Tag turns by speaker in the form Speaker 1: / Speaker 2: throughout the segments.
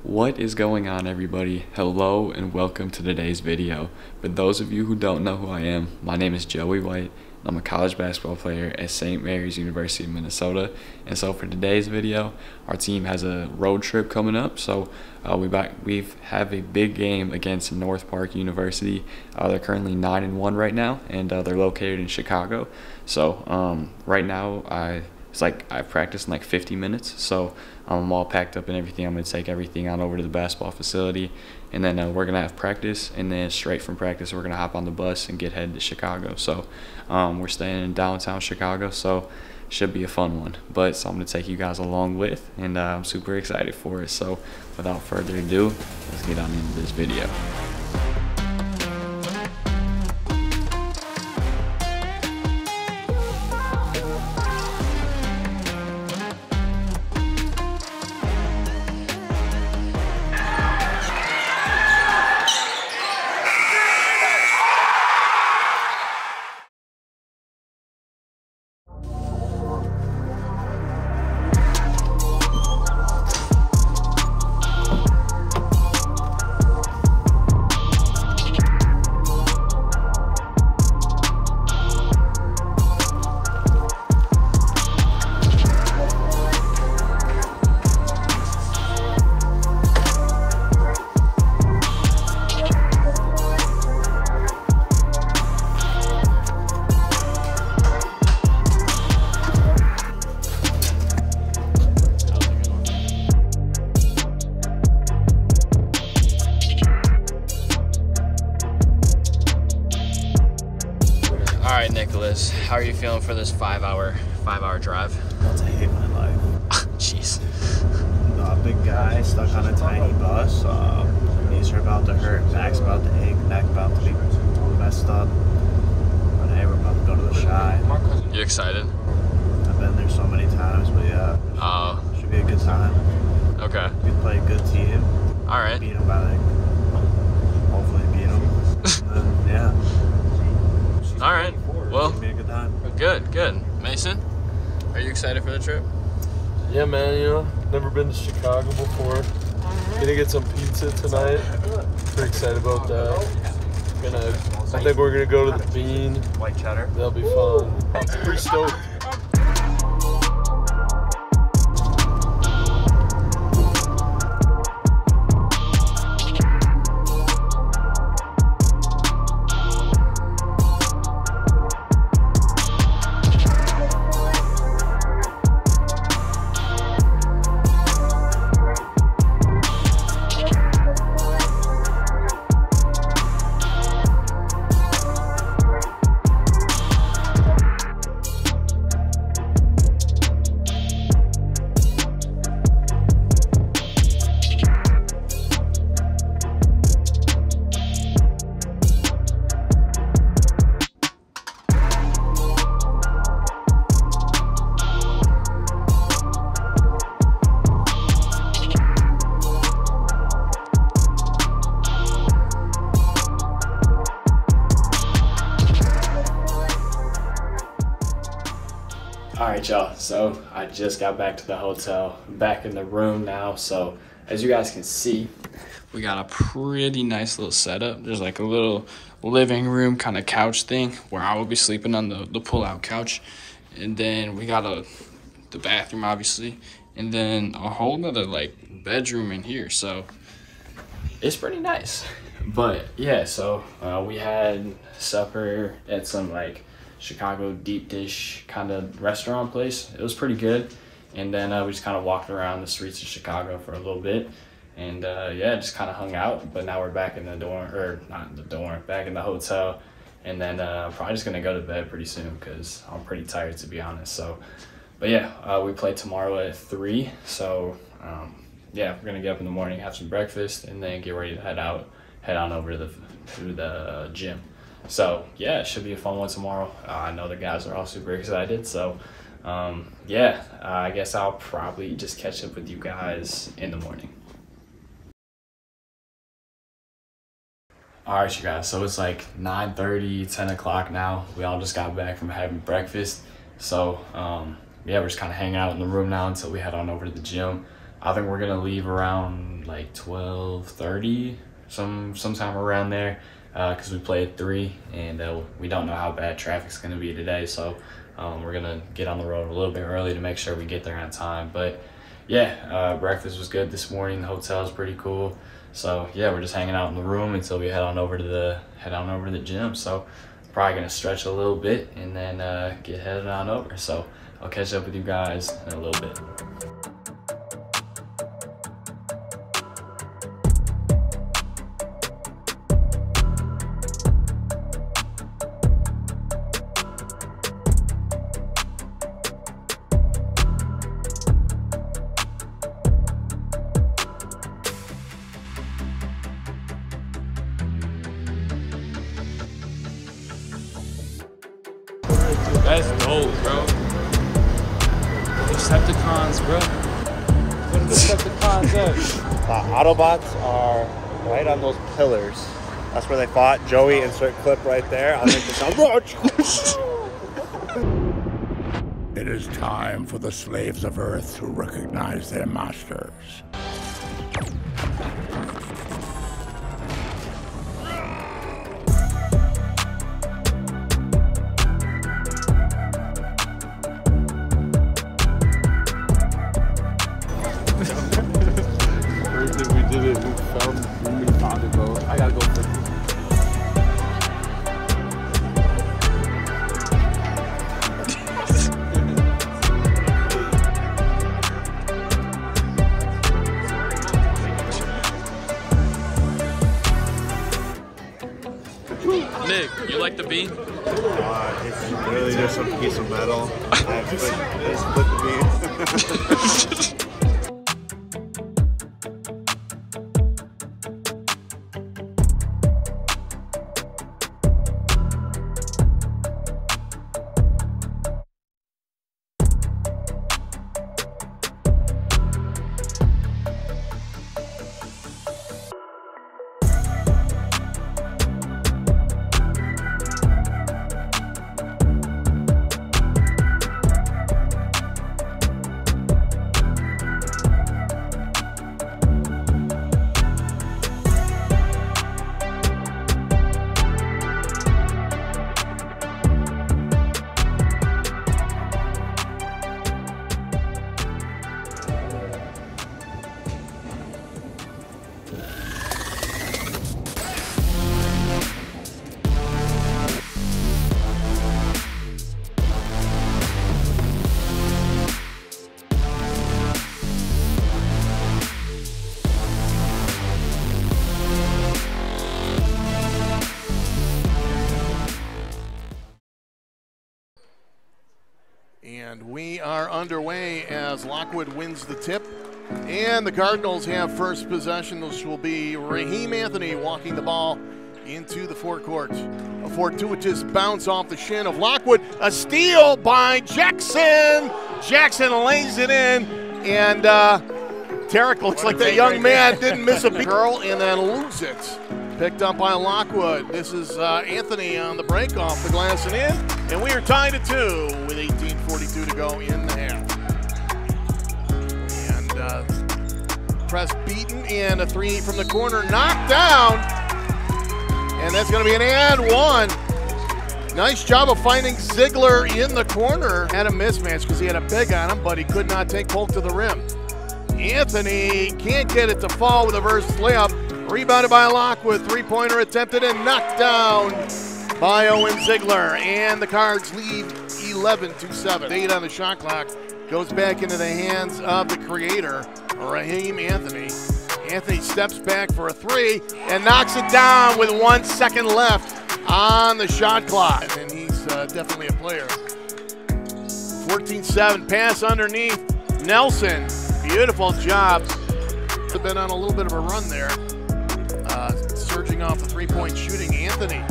Speaker 1: What is going on, everybody? Hello and welcome to today's video. For those of you who don't know who I am, my name is Joey White. I'm a college basketball player at St. Mary's University of Minnesota. And so for today's video, our team has a road trip coming up. So we have a big game against North Park University. They're currently 9-1 right now, and they're located in Chicago. So right now I've practiced in like 50 minutes, so I'm all packed up and everything. I'm going to take everything on over to the basketball facility, and then we're going to have practice, and then straight from practice we're going to hop on the bus and get headed to Chicago. So we're staying in downtown Chicago, so should be a fun one. But so I'm going to take you guys along with, and I'm super excited for it. So without further ado, let's get on into this video.
Speaker 2: All right, Nicholas, how are you feeling for this five-hour drive?
Speaker 3: I hate my life.
Speaker 2: Jeez.
Speaker 3: A big guy stuck on a tiny bus. Knees are about to hurt, back's about to ache, neck about to be messed up. But hey, we're about to go to the Shy.
Speaker 2: You excited?
Speaker 3: I've been there so many times, but yeah, should be a good time.
Speaker 2: Okay.
Speaker 3: We play a good team.
Speaker 2: All right.
Speaker 3: Beat them by like, hopefully beat them. And then, yeah.
Speaker 2: All right. Well,
Speaker 3: It'll be a good time.
Speaker 2: good. Mason, are you excited for the trip?
Speaker 4: Yeah, man, you know, never been to Chicago before. Gonna get some pizza tonight. Pretty excited about that. I think we're gonna go to the Bean.
Speaker 3: White cheddar.
Speaker 4: That'll be fun. Pretty stoked.
Speaker 1: Alright, y'all, so I just got back to the hotel, back in the room now. So as you guys can see, we got a pretty nice little setup. There's like a little living room kind of couch thing where I will be sleeping on the pull-out couch, and then we got the bathroom, obviously, and then a whole nother like bedroom in here. So it's pretty nice. But yeah, so we had supper at some like Chicago deep dish kind of restaurant place. It was pretty good. And then we just kind of walked around the streets of Chicago for a little bit, and yeah, just kind of hung out. But now we're back in the dorm, or not in the dorm, back in the hotel, and then probably just gonna go to bed pretty soon because I'm pretty tired, to be honest. So but yeah, we play tomorrow at 3, so yeah, we're gonna get up in the morning, have some breakfast, and then get ready to head on over to the gym. So yeah, it should be a fun one tomorrow. I know the guys are all super excited. So yeah, I guess I'll probably just catch up with you guys in the morning. All right, you guys, so it's like 9:30, 10 o'clock now. We all just got back from having breakfast. So yeah, we're just kind of hanging out in the room now until we head on over to the gym. I think we're gonna leave around like 12:30, sometime around there, because we play at 3, and we don't know how bad traffic's gonna be today. So we're gonna get on the road a little bit early to make sure we get there on time. But yeah, breakfast was good this morning. The hotel's pretty cool. So yeah, we're just hanging out in the room until we head on over to the gym. So probably gonna stretch a little bit and then get headed on over. So I'll catch up with you guys in a little bit. That's dope, bro. Decepticons, bro. What are Decepticons at?
Speaker 3: Autobots are right on those pillars. That's where they fought. Joey, insert clip right there. I'll make the sound.
Speaker 5: It is time for the slaves of Earth to recognize their masters.
Speaker 4: We did it. We found it, bro. I gotta go for it.
Speaker 1: Nick, you like the bean?
Speaker 3: It's literally just a piece of metal. I split the bean.
Speaker 6: And we are underway as Lockwood wins the tip. And the Cardinals have first possession. This will be Raheem Anthony walking the ball into the forecourt. A fortuitous bounce off the shin of Lockwood. A steal by Jackson. Jackson lays it in. And Tarek looks like that young man didn't miss a beat. Curl and then lose it. Picked up by Lockwood. This is Anthony on the break off the glass and in. And we are tied at 2 with 18:42 to go in the half. And press beaten and a 3 from the corner knocked down. And that's going to be an and one. Nice job of finding Ziegler in the corner. Had a mismatch because he had a big on him, but he could not take Polk to the rim. Anthony can't get it to fall with a reverse layup. Rebounded by Lockwood. Three-pointer attempted and knocked down by Owen Ziegler. And the Cards lead 11-7. 8 on the shot clock. Goes back into the hands of the creator, Raheem Anthony. Anthony steps back for a 3 and knocks it down with 1 second left on the shot clock. And he's definitely a player. 14-7, pass underneath. Nelson, beautiful job. Have been on a little bit of a run there. Surging off the three-point shooting, Anthony.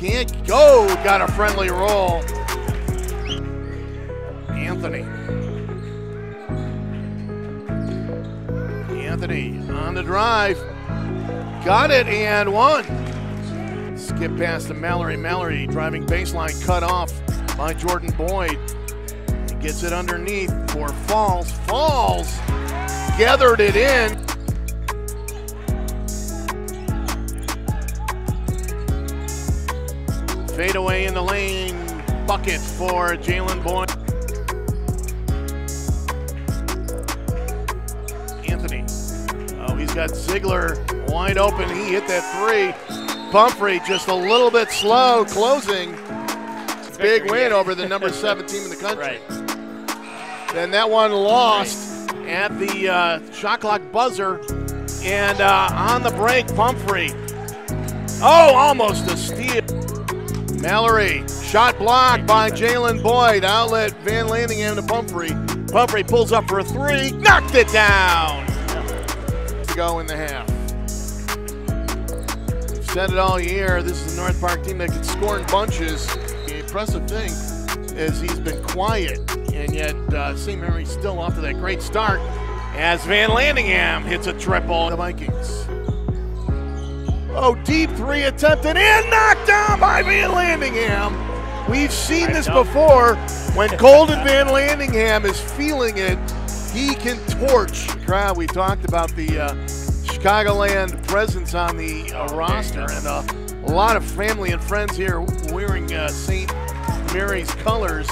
Speaker 6: Can't go, got a friendly roll. Anthony on the drive. Got it and one. Skip past to Mallory. Mallory driving baseline, cut off by Jordan Boyd. gets it underneath for Falls. Falls gathered it in. Fade away in the lane, bucket for Jalen Boyd. Anthony, oh, he's got Ziegler wide open. He hit that three. Pumphrey just a little bit slow closing. Big win over the number 7 team in the country.
Speaker 7: Right.
Speaker 6: Then that one lost at the shot clock buzzer. And on the break, Pumphrey. Oh, almost a steal. Mallory, shot blocked by Jalen Boyd. Outlet Van Landingham to Pumphrey. Pumphrey pulls up for a three, knocked it down. To go in the half. We've said it all year. This is a North Park team that can score in bunches. The impressive thing is he's been quiet, and yet St. Mary's still off to that great start as Van Landingham hits a triple. The Vikings. Oh, deep three attempted and knocked down by Van Landingham. We've seen this before. When Golden Van Landingham is feeling it, he can torch. Crowd, we talked about the Chicagoland presence on the roster, and a lot of family and friends here wearing St. Mary's colors.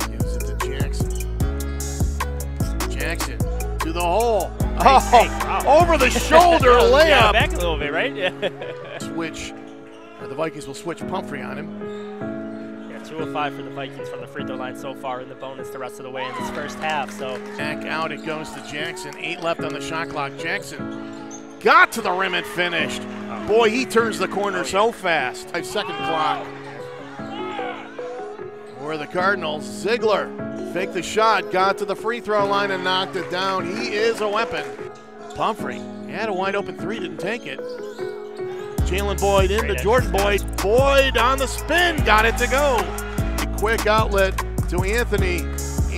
Speaker 6: Gives it to Jackson. Jackson to the hole. Over the shoulder layup.
Speaker 7: Yeah, back a little bit, right? Yeah.
Speaker 6: Switch. The Vikings will switch Pumphrey on him.
Speaker 7: Yeah, 2 of 5 for the Vikings from the free throw line so far in the bonus the rest of the way in this first half. So
Speaker 6: back out it goes to Jackson. 8 left on the shot clock. Jackson got to the rim and finished. Boy, he turns the corner so fast. 5-second clock. For the Cardinals, Ziegler faked the shot, got to the free throw line and knocked it down. He is a weapon. Pumphrey had a wide open three, didn't take it. Jalen Boyd into Jordan Boyd. Boyd on the spin, got it to go. A quick outlet to Anthony.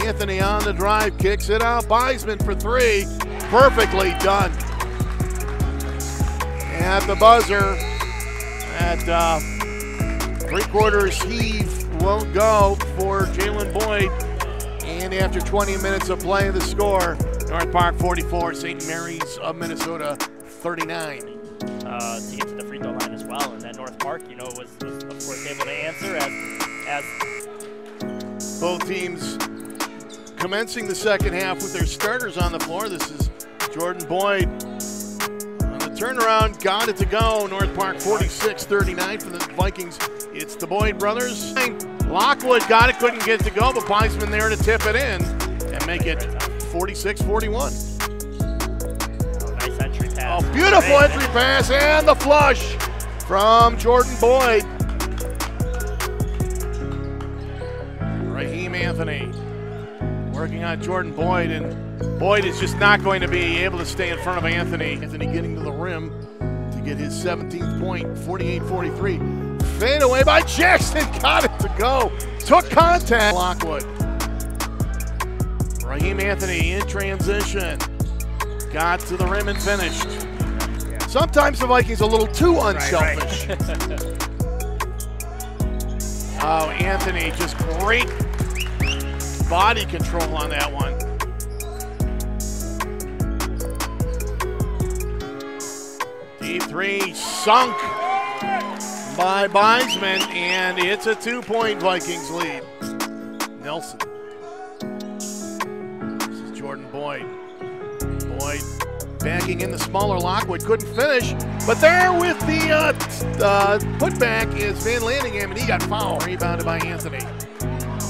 Speaker 6: Anthony on the drive, kicks it out. Beisman for three, perfectly done. At the buzzer, at 3/4 heave won't go for Jalen Boyd. And after 20 minutes of play, the score, North Park 44, St. Mary's of Minnesota 39.
Speaker 7: To get to the free throw line as well, and that North Park, you know, was of course able to answer as
Speaker 6: both teams commencing the second half with their starters on the floor. This is Jordan Boyd on the turnaround, got it to go. North Park 46-39 for the Vikings. It's the Boyd brothers. Lockwood got it, couldn't get it to go, but Beisman there to tip it in and make it 46-41.
Speaker 7: Nice entry pass.
Speaker 6: A beautiful entry pass and the flush from Jordan Boyd. Raheem Anthony working on Jordan Boyd, and Boyd is just not going to be able to stay in front of Anthony. Anthony getting to the rim to get his 17th point, 48-43. Fade away by Jackson, got it to go. Took contact. Lockwood. Raheem Anthony in transition. Got to the rim and finished. Sometimes the Vikings a little too unselfish. Oh, Anthony, just great body control on that one. Deep three sunk by Beisman, and it's a 2-point Vikings lead. Nelson. This is Jordan Boyd. Boyd backing in the smaller Lockwood, couldn't finish, but there with the putback is Van Landingham, and he got fouled. Rebounded by Anthony.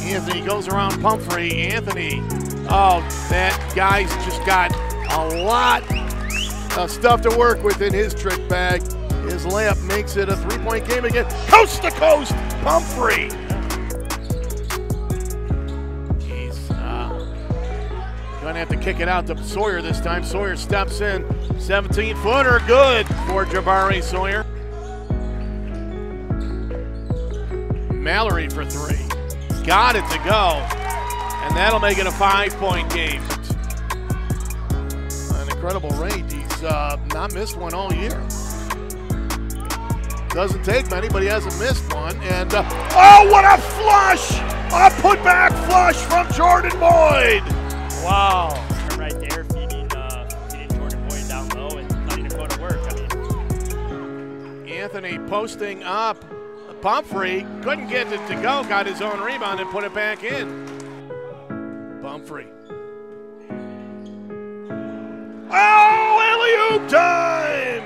Speaker 6: Anthony goes around Pumphrey. Anthony, oh, that guy's just got a lot of stuff to work with in his trick bag. His layup makes it a 3-point game again. Coast to coast, Pumphrey. He's going to have to kick it out to Sawyer this time. Sawyer steps in. 17-footer, good for Jabari Sawyer. Mallory for three. Got it to go. And that'll make it a 5-point game. An incredible rate. He's not missed one all year. Doesn't take many, but he hasn't missed one. And oh, what a flush A putback flush from Jordan Boyd.
Speaker 7: Wow. Right there, feeding Jordan Boyd down low and letting it go to work. I mean,
Speaker 6: Anthony posting up. Pumphrey couldn't get it to go, got his own rebound and put it back in. Pumphrey. Oh, alley-oop time!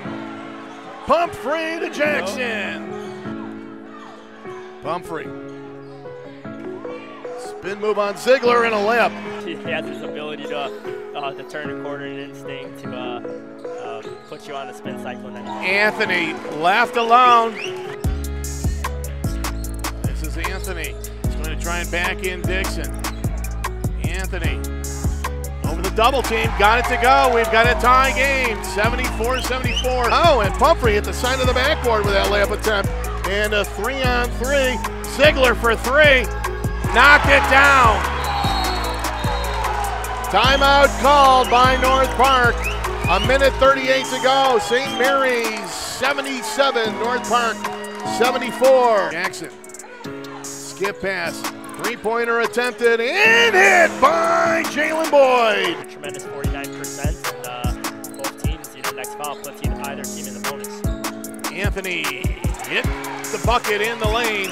Speaker 6: Pumphrey to Jackson. Pumphrey. Spin move on Ziegler and a layup.
Speaker 7: he has his ability to turn a corner and instinct to put you on a spin cycle. And then
Speaker 6: Anthony left alone. This is Anthony. He's going to try and back in Dixon. Anthony over the double team, got it to go. We've got a tie game, 74-74. Oh, and Pumphrey at the side of the backboard with that layup attempt. And a 3-on-3. Ziegler for 3. Knocked it down. Timeout called by North Park. 1:38 to go. St. Mary's 77, North Park 74. Jackson, skip pass. Three-pointer attempted and hit by Jalen Boyd.
Speaker 7: tremendous 49%, and both teams, next foul puts either team in the bonus.
Speaker 6: Anthony hit the bucket in the lane.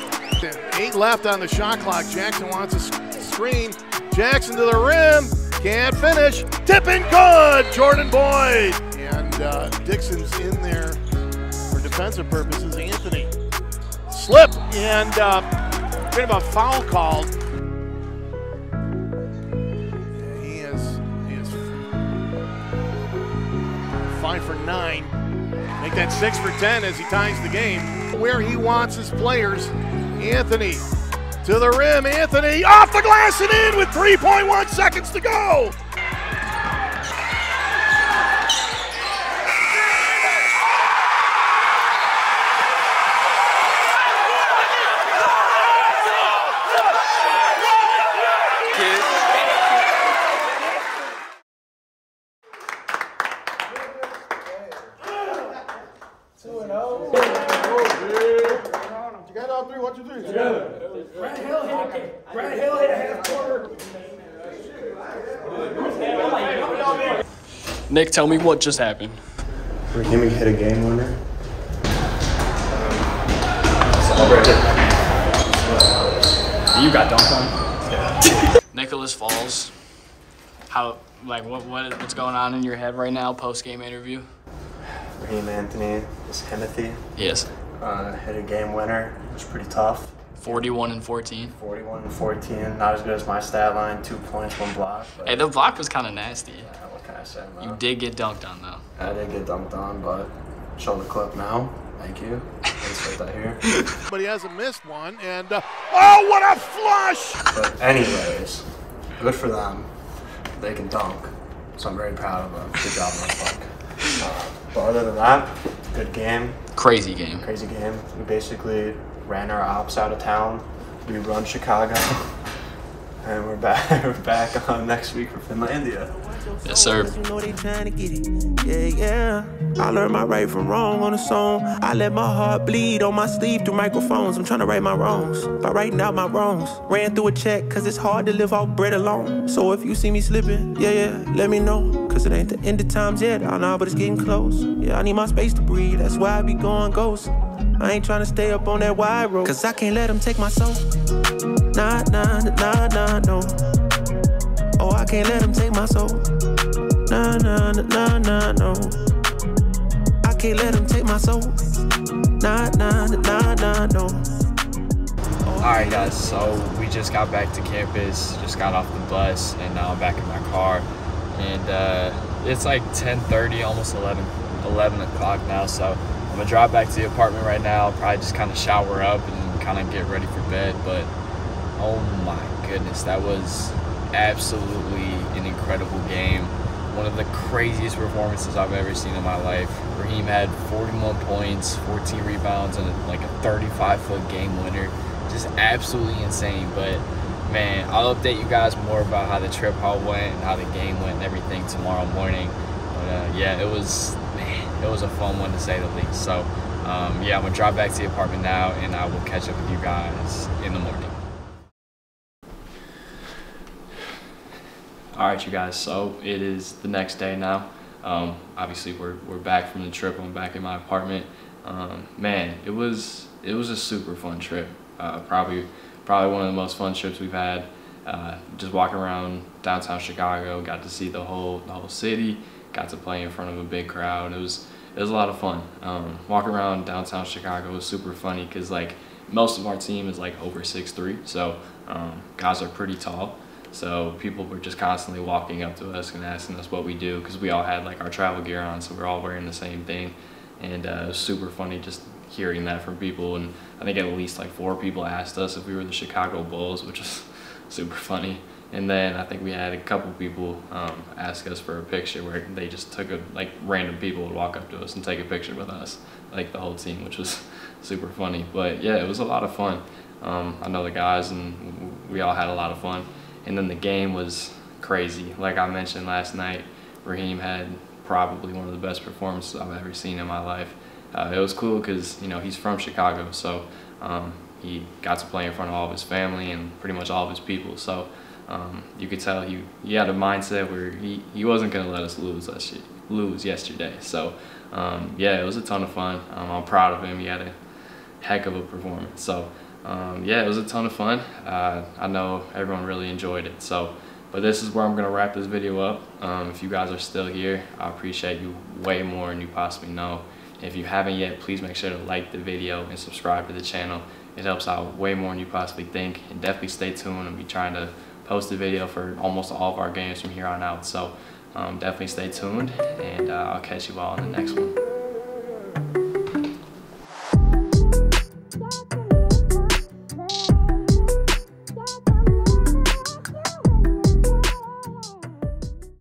Speaker 6: 8 left on the shot clock. Jackson wants a screen. Jackson to the rim. Can't finish. Tipping good. Jordan Boyd. And Dixon's in there for defensive purposes. Anthony slip and bit of a foul called. He is 5 for 9. Make that 6 for 10 as he ties the game. Where he wants his players. Anthony to the rim. Anthony off the glass and in with 3.1 seconds to go.
Speaker 1: Nick, tell me what just happened.
Speaker 3: Raheem hit a game winner.
Speaker 1: You got dunked on? Yeah. Nicholas Falls. What's going on in your head right now, post-game interview?
Speaker 3: Raheem Anthony was Timothy.
Speaker 1: Yes.
Speaker 3: Hit a game winner. It was pretty tough.
Speaker 1: 41 and 14.
Speaker 3: 41 and 14. Not as good as my stat line. 2 points, 1 block. But
Speaker 1: Hey, the block was kind of nasty.
Speaker 3: yeah, what can I say, man?
Speaker 1: You did get dunked on, though.
Speaker 3: I did get dunked on, but show the clip now. Thank you. Insert that here.
Speaker 6: But he hasn't missed one. And oh, what a flush!
Speaker 3: But anyways, good for them. They can dunk, so I'm very proud of them. Good job, North Park. But other than that, good game.
Speaker 1: Crazy game.
Speaker 3: Crazy game. We basically ran our ops out of town. We run Chicago, and we're back. We're back on next week for Finlandia.
Speaker 1: Yes, sir.
Speaker 8: You know they trying to get it. Yeah. I learned my right from wrong on a song. I let my heart bleed on my sleeve through microphones. I'm trying to right my wrongs by writing out my wrongs. Ran through a check cause it's hard to live off bread alone. So if you see me slipping, yeah, let me know. Cause it ain't the end of times yet. I know, but it's getting close. Yeah, I need my space to breathe. That's why I be going ghost. I ain't trying to stay up on that wide road. Cause I can't let them take my soul. Nah, no. Oh, I can't let them take my soul. Nah, no. I can't let them take my soul. Nah, no.
Speaker 2: Alright guys, so we just got back to campus, just got off the bus, and now I'm back in my car. And it's like 10:30, almost 11 o'clock now, so I'm gonna drive back to the apartment right now, probably just kind of shower up and kind of get ready for bed. But oh my goodness, that was absolutely an incredible game. One of the craziest performances I've ever seen in my life. Raheem had 41 points, 14 rebounds, and like a 35-foot game winner. Just absolutely insane. But man, I'll update you guys more about how the trip all went and how the game went and everything tomorrow morning. But yeah, it was a fun one to say the least. So yeah, I'm gonna drive back to the apartment now, and I will catch up with you guys in the morning. All right, you guys, so it is the next day now. Obviously we're back from the trip. I'm back in my apartment. Man, it was a super fun trip. Probably one of the most fun trips we've had. Just walking around downtown Chicago, got to see the whole city, got to play in front of a big crowd. It was a lot of fun. Walking around downtown Chicago was super funny because like most of our team is like over 6'3", so guys are pretty tall. So people were just constantly walking up to us and asking us what we do, because we all had like our travel gear on, so we're all wearing the same thing. And it was super funny just hearing that from people. And I think at least like 4 people asked us if we were the Chicago Bulls, which was super funny. And then I think we had a couple people ask us for a picture, where they just took like random people would walk up to us and take a picture with us, like the whole team, which was super funny. But yeah, it was a lot of fun. I know the guys, and we all had a lot of fun. And then the game was crazy. Like I mentioned last night, Raheem had probably one of the best performances I've ever seen in my life. It was cool because, you know, he's from Chicago, so he got to play in front of all of his family and pretty much all of his people. So you could tell he had a mindset where he wasn't going to let us lose yesterday. So yeah, it was a ton of fun. I'm proud of him. He had a heck of a performance. So yeah, it was a ton of fun. I know everyone really enjoyed it. So, but this is where I'm gonna wrap this video up. If you guys are still here, I appreciate you way more than you possibly know. If you haven't yet, please make sure to like the video and subscribe to the channel. It helps out way more than you possibly think. And definitely stay tuned. I'll be trying to post a video for almost all of our games from here on out. So definitely stay tuned, and I'll catch you all in the next one.